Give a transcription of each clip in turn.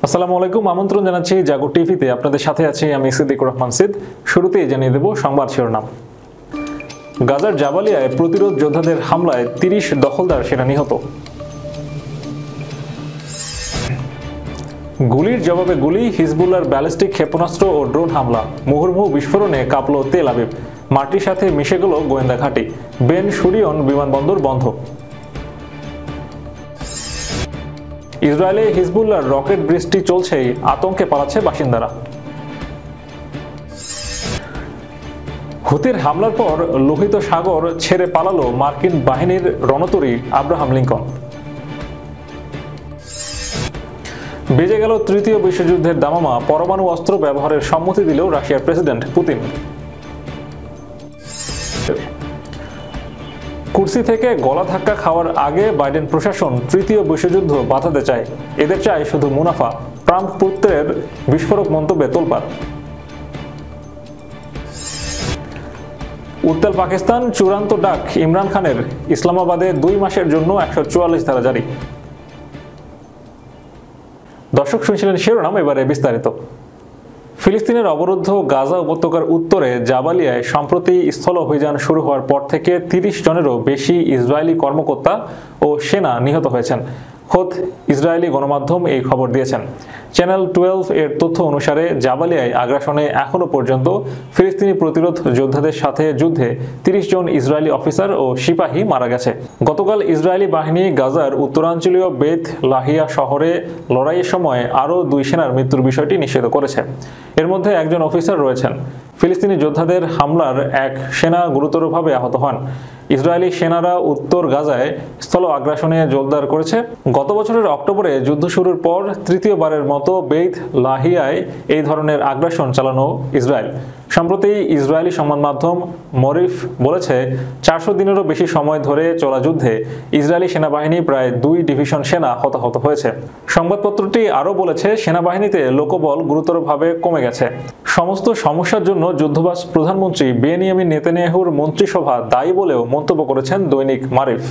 আসসালামু আলাইকুম, আমন্ত্রণ জানাচ্ছি জাগো টিভিতে। আপনাদের সাথে আছি আমি সিদ্দিকুর রহমান সিদ। শুরুতেই জানিয়ে দেব সংবাদ শিরোনাম। গাজার জাবালিয়ায় প্রতিরোধ যোদ্ধাদের হামলায় ৩০ দখলদার সেনা নিহত। গুলির জবাবে গুলি, হিজবুল্লাহর ব্যালিস্টিক ক্ষেপণাস্ত্র ও ড্রোন হামলা, মুহুর্মুহু বিস্ফোরণে কাঁপল তেল আবিব, মাটির সাথে মিশে গেল গোয়েন্দা ঘাঁটি, বেন গুরিয়ন বিমানবন্দর বন্ধ। ইসরায়েলে হিজবুল্লাহর রকেট বৃষ্টি চলছেই, আতঙ্কে পালাচ্ছে বাসিন্দারা। হুতির হামলার পর লোহিত সাগর ছেড়ে পালালো মার্কিন বাহিনীর রণতরী আব্রাহাম লিঙ্কন। বেজে গেল তৃতীয় বিশ্বযুদ্ধের দামামা, পরমাণু অস্ত্র ব্যবহারের সম্মতি দিল রাশিয়ার প্রেসিডেন্ট পুতিন। কুর্সি থেকে গলা ধাক্কা খাওয়ার আগে বাইডেন প্রশাসন তৃতীয় বিশ্বযুদ্ধ বাঁধাতে চায়, এদের চায় শুধু মুনাফা। ট্রাম্প পুত্রের বিস্ফোরক মন্তব্যে তোলপাড়। উত্তাল পাকিস্তান, চূড়ান্ত ডাক ইমরান খানের, ইসলামাবাদে 2 মাসের জন্য 144 ধারা জারি। দর্শক শুনছিলেন শিরোনাম, এবারে বিস্তারিত। ফিলিস্তিনের অবরুদ্ধ গাজা উপত্যকার উত্তরে জাবালিয়ায় সম্প্রতি স্থল অভিযান শুরু হওয়ার পর থেকে 30 জনেরও বেশি ইসরায়েলি কর্মকর্তা ও সেনা নিহত হয়েছেন। খোদ ইসরায়েলি গণমাধ্যম এই খবর দিয়েছেন। চ্যানেল 12 এর তথ্য অনুসারে জাবালিয়ায় আগ্রাসনে এখনো পর্যন্ত ফিলিস্তিনি প্রতিরোধ যোদ্ধাদের সাথে যুদ্ধে 30 জন ইসরায়েলি অফিসার ও সিপাহী মারা গেছে। গতকাল ইসরায়েলি বাহিনী গাজার উত্তরাঞ্চলীয় বেত লাহিয়া শহরে লড়াইয়ের সময় আরও 2 সেনার মৃত্যুর বিষয়টি নিশ্চিত করেছে। এর মধ্যে একজন অফিসার রয়েছেন। ফিলিস্তিনি যোদ্ধাদের হামলার এক সেনা গুরুতরভাবে আহত হন। ইসরায়েলি সেনারা উত্তর গাজায় স্থল আগ্রাসনে জোরদার করেছে। গত বছরের অক্টোবরে যুদ্ধ শুরুর পর তৃতীয়বারের মতো বেইত লাহিয়ায় এই ধরনের আগ্রাসন চালানো ইসরায়েল। সম্প্রতি ইসরায়েলি সংবাদ মাধ্যম মরিফ বলেছে, 400 দিনেরও বেশি সময় ধরে চলা যুদ্ধে ইসরায়েলি সেনাবাহিনী প্রায় 2 ডিভিশন সেনা হতাহত হয়েছে। সংবাদপত্রটি আরও বলেছে, সেনাবাহিনীতে লোকবল গুরুতরভাবে কমে গেছে। সমস্ত সমস্যার জন্য যুদ্ধবাজ প্রধানমন্ত্রী বেনিয়ামিন নেতানিয়াহুর মন্ত্রিসভা দায়ী বলেও মন্তব্য করেছেন দৈনিক মারিফ।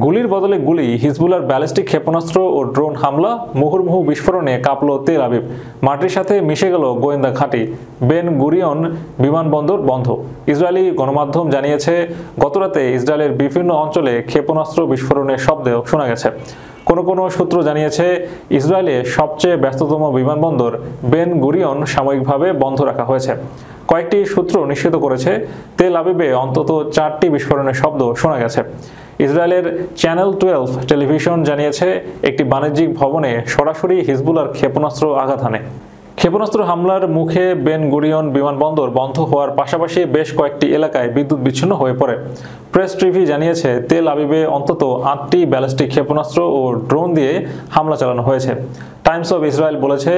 গুলির বদলে গুলি, হিজবুল্লাহর ব্যালিস্টিক ক্ষেপণাস্ত্র ও ড্রোন হামলা, মুহুর্মুহু বিস্ফোরণে কাঁপল তেল আবিব, মাটির সাথে মিশে গেল গোয়েন্দা ঘাঁটি, বেন গুরিয়ন বিমানবন্দর বন্ধ। ইসরায়েলি গণমাধ্যম জানিয়েছে, গতরাতে ইসরায়েলের বিভিন্ন অঞ্চলে ক্ষেপণাস্ত্র বিস্ফোরণের শব্দ শোনা গেছে। কোনো সূত্র জানিয়েছে, ইসরায়েলে সবচেয়ে ব্যস্ততম বিমানবন্দর বেন গুরিয়ন সাময়িকভাবে বন্ধ রাখা হয়েছে। কয়েকটি সূত্র নিশ্চিত করেছে, তেল আবিবে অন্তত 4টি বিস্ফোরণের শব্দ শোনা গেছে। ইসরায়েলের চ্যানেল 12 টেলিভিশন জানিয়েছে, একটি বাণিজ্যিক ভবনে সরাসরি হিজবুল্লাহর ক্ষেপণাস্ত্র আঘাত হানে। ক্ষেপণাস্ত্র হামলার মুখে বেন গুরিয়ন বিমানবন্দর বন্ধ হওয়ার পাশাপাশি বেশ কয়েকটি এলাকায় বিদ্যুৎ বিচ্ছিন্ন হয়ে পড়ে। প্রেস টিভি জানিয়েছে, তেল আবিবে অন্তত 8টি ব্যালিস্টিক ক্ষেপণাস্ত্র ও ড্রোন দিয়ে হামলা চালানো হয়েছে। টাইমস অব ইসরায়েল বলেছে,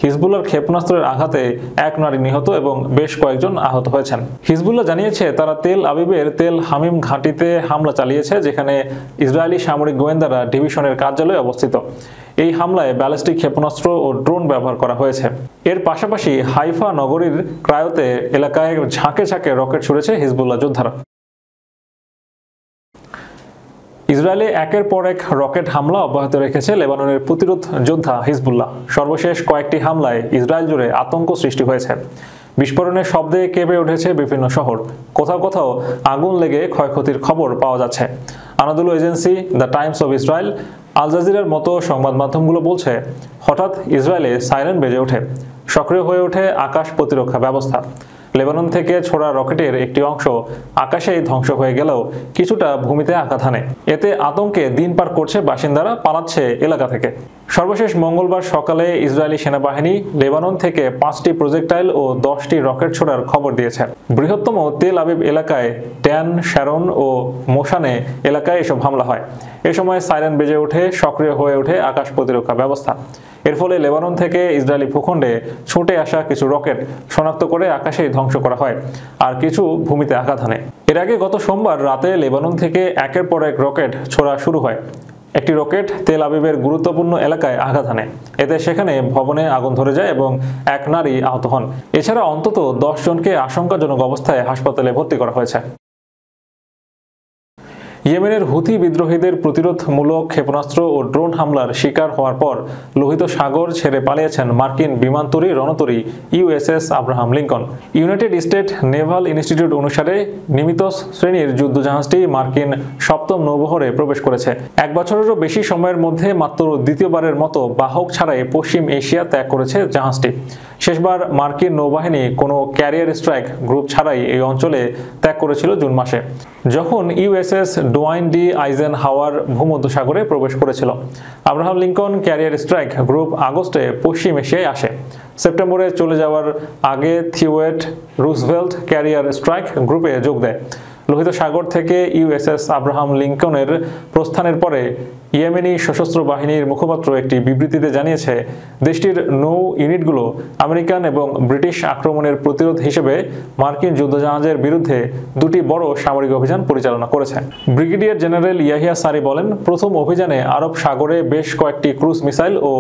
হিজবুল্লাহর ক্ষেপণাস্ত্রের আঘাতে 1 নারী নিহত এবং বেশ কয়েকজন আহত হয়েছেন। হিজবুল্লাহ জানিয়েছে, তারা তেল আবিবের তেল হামিম ঘাঁটিতে হামলা চালিয়েছে, যেখানে ইসরায়েলি সামরিক গোয়েন্দারা ডিভিশনের কার্যালয় অবস্থিত। এই হামলায় ব্যালিস্টিক ক্ষেপণাস্ত্র ও ড্রোন ব্যবহার করা হয়েছে। এর পাশাপাশি হাইফা নগরীর ক্রায়োতে এলাকায় ঝাঁকে ঝাঁকে রকেট ছুড়েছে হিজবুল্লাহ যোদ্ধারা। ইসরায়েলে একের পর এক রকেট হামলা অব্যাহত রেখেছে লেবাননের প্রতিরোধ যোদ্ধা হিজবুল্লাহ। সর্বশেষ কয়েকটি হামলায় ইসরায়েল জুড়ে আতঙ্ক সৃষ্টি হয়েছে। বিস্ফোরণের শব্দে কেঁপে উঠেছে বিভিন্ন শহর। কোথাও কোথাও আগুন লেগে ক্ষয়ক্ষতির খবর পাওয়া যাচ্ছে। Anadolu agency, the Times of Israel, আল জাজিরার মতো সংবাদ মাধ্যমগুলো বলছে, হঠাৎ ইসরায়েলে সাইরেন বেজে ওঠে, সক্রিয় হয়ে ওঠে আকাশ প্রতিরক্ষা ব্যবস্থা। লেবানন থেকে ছোড়া রকেটের একটি অংশ আকাশেই ধ্বংস হয়ে গেলেও কিছুটা ভূমিতে আঘাত হানে। এতে আতঙ্কে দিন পার করছে বাসিন্দারা, পালাচ্ছে এলাকা থেকে। সর্বশেষ মঙ্গলবার সকালে ইসরায়েলি সেনাবাহিনী লেবানন থেকে 5টি প্রজেক্টাইল ও 10টি রকেট ছোড়ার খবর দিয়েছে। বৃহত্তম তেল আবিব এলাকায় ড্যান, শ্যারন ও মোশানে এলাকায় এসব হামলা হয়। এ সময় সাইরেন বেজে ওঠে, সক্রিয় হয়ে ওঠে আকাশ প্রতিরক্ষা ব্যবস্থা। এর ফলে লেবানন থেকে ইসরায়েলি ভূখণ্ডে ছুটে আসা কিছু রকেট শনাক্ত করে আকাশেই ধ্বংস করা হয়, আর কিছু ভূমিতে আঘাত হানে। এর আগে গত সোমবার রাতে লেবানন থেকে একের পর এক রকেট ছোড়া শুরু হয়। একটি রকেট তেল আবিবের গুরুত্বপূর্ণ এলাকায় আঘাত হানে। এতে সেখানে ভবনে আগুন ধরে যায় এবং 1 নারী আহত হন। এছাড়া অন্তত 10 জনকে আশঙ্কাজনক অবস্থায় হাসপাতালে ভর্তি করা হয়েছে। ইয়েমেনের হুথি বিদ্রোহীদের প্রতিরোধমূলক ক্ষেপণাস্ত্র ও ড্রোন হামলার শিকার হওয়ার পর লোহিত সাগর ছেড়ে পালিয়েছেন মার্কিন বিমানতরী রণতরী USS Abraham Lincoln. United State naval institute অনুসারে নিমিতস শ্রেণীর যুদ্ধজাহাজটি মার্কিন সপ্তম নৌবহরে প্রবেশ করেছে। এক বছরেরও বেশি সময়ের মধ্যে মাত্র দ্বিতীয়বারের মতো বাহক ছাড়াই পশ্চিম এশিয়া ত্যাগ করেছে জাহাজটি। শেষবার মার্কিন নৌবাহিনী কোনো ক্যারিয়ার স্ট্রাইক গ্রুপ ছাড়াই এই অঞ্চলে ত্যাগ করেছিল জুন মাসে, যখন ইউএসএস ডোয়াইন ডি আইজেন হাওয়ার ভূমধ্যসাগরে প্রবেশ করেছিল। Abraham Lincoln career strike group আগস্টে পশ্চিম এশিয়ায় আসে। সেপ্টেম্বরে চলে যাওয়ার আগে থিওয়েট রুজভেল্ট ক্যারিয়ার স্ট্রাইক গ্রুপে যোগ দেয়। লোহিত সাগর থেকে ইউএসএস আব্রাহাম লিঙ্কনের প্রস্থানের পরে ইয়েমেনি সশস্ত্র বাহিনীর মুখপাত্র একটি বিবৃতিতে জানিয়েছে, দেশটির নৌ ইউনিটগুলো আমেরিকান এবং ব্রিটিশ আক্রমণের প্রতিরোধ হিসেবে মার্কিন যুদ্ধজাহাজের বিরুদ্ধে দুটি বড় সামরিক অভিযান পরিচালনা করেছে। ব্রিগেডিয়ার জেনারেল ইয়াহিয়া সারি বলেন, প্রথম অভিযানে আরব সাগরে বেশ কয়েকটি ক্রুজ মিসাইল ও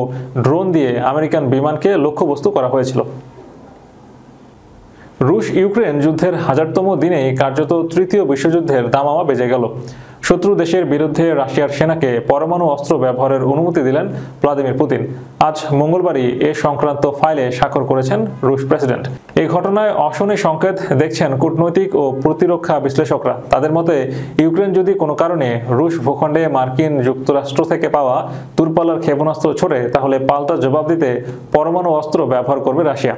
ড্রোন দিয়ে আমেরিকান বিমানকে লক্ষ্যবস্তু করা হয়েছিল। রুশ ইউক্রেন যুদ্ধের 1000তম দিনেই কার্যত তৃতীয় বিশ্বযুদ্ধের দামামা বেজে গেল। শত্রু দেশের বিরুদ্ধে রাশিয়ার সেনাকে পরমাণু অস্ত্র ব্যবহারের অনুমতি দিলেন ভ্লাদিমির পুতিন। আজ মঙ্গলবারই এ সংক্রান্ত ফাইলে স্বাক্ষর করেছেন রুশ প্রেসিডেন্ট। এই ঘটনায় অশনি সংকেত দেখছেন কূটনৈতিক ও প্রতিরক্ষা বিশ্লেষকরা। তাদের মতে, ইউক্রেন যদি কোনো কারণে রুশ ভূখণ্ডে মার্কিন যুক্তরাষ্ট্র থেকে পাওয়া দূরপাল্লার ক্ষেপণাস্ত্র ছোড়ে, তাহলে পাল্টা জবাব দিতে পরমাণু অস্ত্র ব্যবহার করবে রাশিয়া।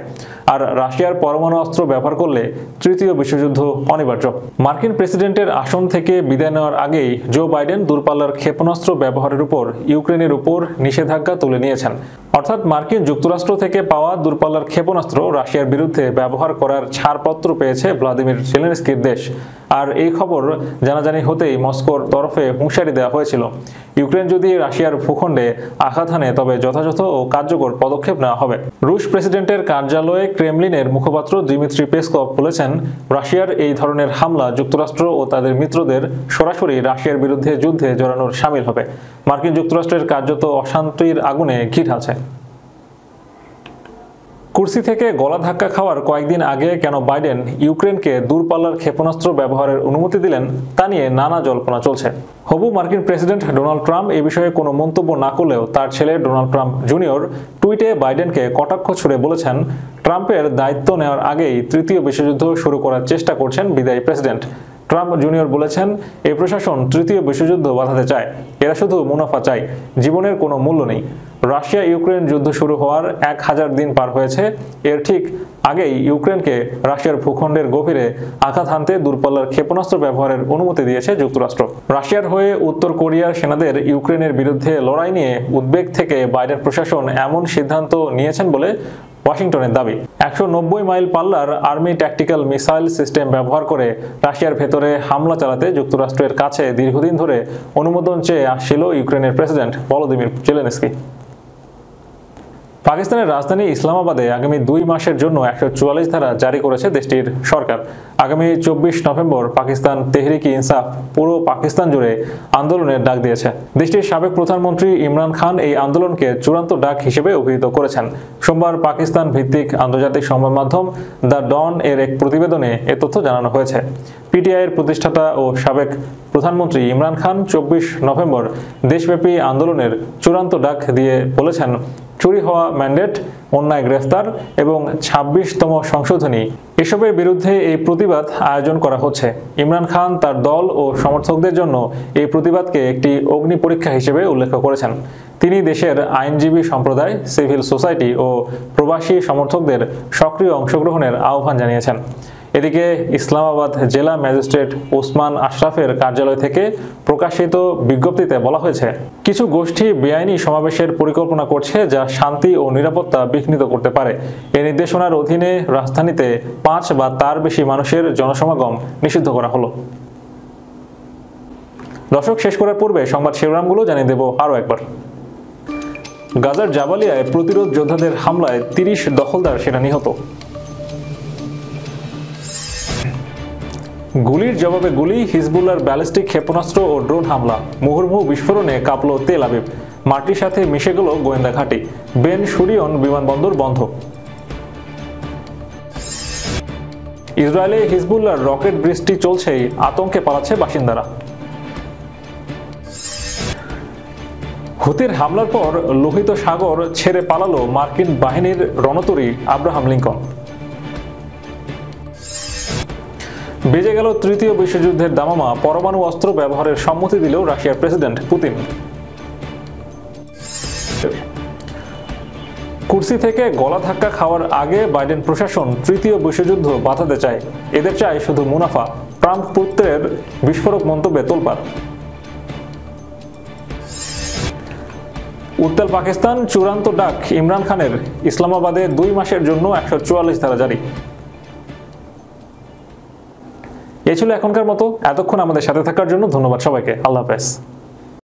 আর রাশিয়ার পরমাণু অস্ত্র ব্যবহার করলে তৃতীয় বিশ্বযুদ্ধ অনিবার্য। মার্কিন প্রেসিডেন্টের আসন থেকে বিদায় নেওয়ার আগেই জো বাইডেন দূরপাল্লার ক্ষেপণাস্ত্র ব্যবহারের উপর ইউক্রেনের উপর নিষেধাজ্ঞা তুলে নিয়েছেন। অর্থাৎ মার্কিন যুক্তরাষ্ট্র থেকে পাওয়া দূরপাল্লার ক্ষেপণাস্ত্র রাশিয়ার বিরুদ্ধে ব্যবহার করার ছাড়পত্র পেয়েছে ভ্লাদিমির জেলেনস্কির দেশ। আর এই খবর জানাজানি হতেই মস্কোর তরফে হুঁশিয়ারি দেওয়া হয়েছিল, ইউক্রেন যদি রাশিয়ার ভূখণ্ডে আঘাত হানে তবে যথাযথ ও কার্যকর পদক্ষেপ নেওয়া হবে। রুশ প্রেসিডেন্টের কার্যালয়ে ক্রেমলিনের মুখপাত্র দিমিত্রি পেসকভ বলেছেন, রাশিয়ার এই ধরনের হামলা যুক্তরাষ্ট্র ও তাদের মিত্রদের সরাসরি রাশিয়ার বিরুদ্ধে যুদ্ধে জড়ানোর শামিল হবে। মার্কিন যুক্তরাষ্ট্রের কার্যত অশান্তির আগুনে ঘি ঢালছে। কুর্সি থেকে গলা ধাক্কা খাওয়ার কয়েকদিন আগে কেন বাইডেন ইউক্রেনকে দূরপাল্লার ক্ষেপণাস্ত্র ব্যবহারের অনুমতি দিলেন তা নিয়ে নানা জল্পনা চলছে। হবু মার্কিন প্রেসিডেন্ট ডোনাল্ড ট্রাম্প এ বিষয়ে কোনো মন্তব্য না করলেও তার ছেলে ডোনাল্ড ট্রাম্প জুনিয়র টুইটে বাইডেনকে কটাক্ষ ছুড়ে বলেছেন, ট্রাম্পের দায়িত্ব নেওয়ার আগেই তৃতীয় বিশ্বযুদ্ধ শুরু করার চেষ্টা করছেন বিদায়ী প্রেসিডেন্ট। ট্রাম্প জুনিয়র বলেছেন, এই প্রশাসন তৃতীয় বিশ্বযুদ্ধ বাঁধাতে চায়, এরা শুধু মুনাফা চায়, জীবনের কোনো মূল্য নেই। রাশিয়া ইউক্রেন যুদ্ধ শুরু হওয়ার 1000 দিন পার হয়েছে। এর ঠিক আগেই ইউক্রেনকে রাশিয়ার ভূখণ্ডের গভীরে আঘাত হানতে দূরপাল্লার ক্ষেপণাস্ত্র ব্যবহারের অনুমতি দিয়েছে যুক্তরাষ্ট্র। রাশিয়ার হয়ে উত্তর কোরিয়ার সেনাদের ইউক্রেনের বিরুদ্ধে লড়াই নিয়ে উদ্বেগ থেকে বাইডেন প্রশাসন এমন সিদ্ধান্ত নিয়েছেন বলে ওয়াশিংটনের দাবি। 190 মাইল পাল্লার আর্মি ট্যাকটিক্যাল মিসাইল সিস্টেম ব্যবহার করে রাশিয়ার ভেতরে হামলা চালাতে যুক্তরাষ্ট্রের কাছে দীর্ঘদিন ধরে অনুমোদন চেয়ে আসছিল ইউক্রেনের প্রেসিডেন্ট ভলোদিমির জেলেনস্কি। পাকিস্তানের রাজধানী ইসলামাবাদে আগামী 2 মাসের জন্য 144 ধারা জারি করেছে দেশটির সরকার। আগামী 24 নভেম্বর পাকিস্তান তেহরিকি ইনসাফ পুরো পাকিস্তান জুড়ে আন্দোলনের ডাক দিয়েছে। দেশটির সাবেক প্রধানমন্ত্রী ইমরান খান এই আন্দোলনকে চূড়ান্ত ডাক হিসেবে অভিহিত করেছেন। সোমবার পাকিস্তান ভিত্তিক আন্তর্জাতিক সংবাদ মাধ্যম দ্য ডন এর এক প্রতিবেদনে এ তথ্য জানানো হয়েছে। পিটিআইয়ের প্রতিষ্ঠাতা ও সাবেক প্রধানমন্ত্রী ইমরান খান 24 নভেম্বর দেশব্যাপী আন্দোলনের চূড়ান্ত ডাক দিয়ে বলেছেন, চুরি হওয়া ম্যান্ডেট, অন্যায় গ্রেফতার এবং 26তম সংশোধনী এসবের বিরুদ্ধে এই প্রতিবাদ আয়োজন করা হচ্ছে। ইমরান খান তার দল ও সমর্থকদের জন্য এই প্রতিবাদকে একটি অগ্নি পরীক্ষা হিসেবে উল্লেখ করেছেন। তিনি দেশের আইনজীবী সম্প্রদায়, সিভিল সোসাইটি ও প্রবাসী সমর্থকদের সক্রিয় অংশগ্রহণের আহ্বান জানিয়েছেন। এদিকে ইসলামাবাদ জেলা ম্যাজিস্ট্রেট ওসমান আশরাফের কার্যালয় থেকে প্রকাশিত বিজ্ঞপ্তিতে বলা হয়েছে, কিছু গোষ্ঠী বেআইনি সমাবেশের পরিকল্পনা করছে যা শান্তি ও নিরাপত্তা বিঘ্নিত করতে পারে। এই নির্দেশনার অধীনে রাজধানীতে 5 বা তার বেশি মানুষের জনসমাগম নিষিদ্ধ করা হলো। দর্শক, শেষ করার পূর্বে সংবাদ শিরোনামগুলো জানিয়ে দেব আরও একবার। গাজার জাবালিয়ায় প্রতিরোধ যোদ্ধাদের হামলায় 30 দখলদার সেনা নিহত। গুলির জবাবে গুলি, হিজবুল্লাহর ব্যালিস্টিক ক্ষেপণাস্ত্র ও ড্রোন হামলা, মুহুর্মুহু বিস্ফোরণে কাঁপল তেল আবিব, মাটির সাথে মিশে গেল গোয়েন্দা ঘাঁটি, বেন গুরিয়ন বিমানবন্দর বন্ধ। ইসরায়েলে হিজবুল্লাহর রকেট বৃষ্টি চলছেই, আতঙ্কে পালাচ্ছে বাসিন্দারা। হুতির হামলার পর লোহিত সাগর ছেড়ে পালালো মার্কিন বাহিনীর রণতরী আব্রাহাম লিঙ্কন। বেজে গেল তৃতীয় বিশ্বযুদ্ধের দামামা, পরমাণু অস্ত্র ব্যবহারের সম্মতি দিল রাশিয়ার প্রেসিডেন্ট পুতিন। কুর্সি থেকে গলা ধাক্কা খাওয়ার আগে বাইডেন প্রশাসন তৃতীয় বিশ্বযুদ্ধ বাঁচাতে চায়, এদের চায় শুধু মুনাফা। ট্রাম্প পুত্রের বিস্ফোরক মন্তব্যে তোলপাড়। উত্তাল পাকিস্তান, চূড়ান্ত ডাক ইমরান খানের, ইসলামাবাদে 2 মাসের জন্য 144 ধারা জারি। এই ছিল এখনকার মতো। এতক্ষণ আমাদের সাথে থাকার জন্য ধন্যবাদ সবাইকে। আল্লাহ হাফেজ।